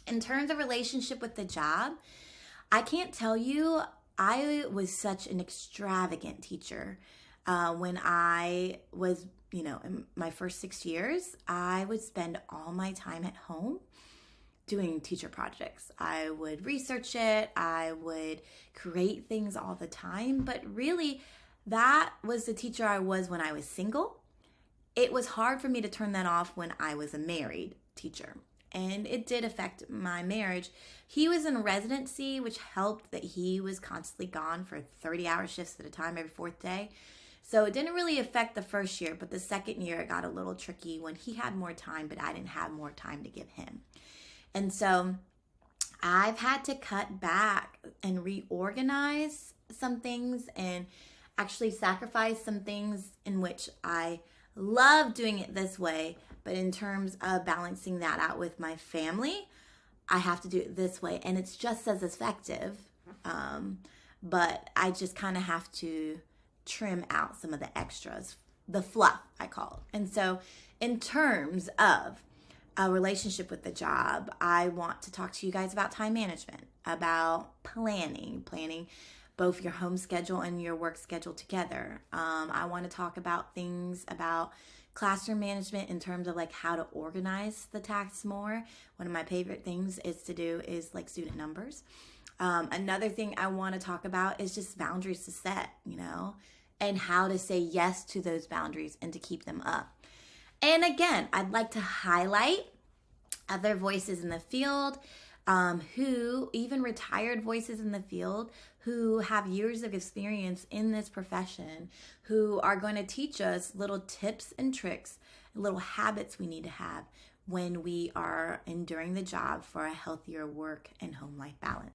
In terms of relationship with the job, I can't tell you, I was such an extravagant teacher. When I was, in my first 6 years, I would spend all my time at home doing teacher projects. I would research it, I would create things all the time, but really that was the teacher I was when I was single. It was hard for me to turn that off when I was a married teacher, and it did affect my marriage. He was in residency, which helped that he was constantly gone for 30-hour shifts at a time every fourth day. So it didn't really affect the first year, but the second year it got a little tricky when he had more time, but I didn't have more time to give him. And so I've had to cut back and reorganize some things and actually sacrifice some things in which I love doing it this way. But in terms of balancing that out with my family, I have to do it this way. And it's just as effective. But I just kind of have to trim out some of the extras, the fluff, I call it. And so in terms of a relationship with the job, I want to talk to you guys about time management, about planning both your home schedule and your work schedule together. I want to talk about things about classroom management in terms of like how to organize the tasks more. One of my favorite things is like student numbers. Another thing I want to talk about is just boundaries to set, and how to say yes to those boundaries and to keep them up. And again, I'd like to highlight other voices in the field, who, even retired voices in the field, who have years of experience in this profession, who are going to teach us little tips and tricks, little habits we need to have when we are enduring the job for a healthier work and home life balance.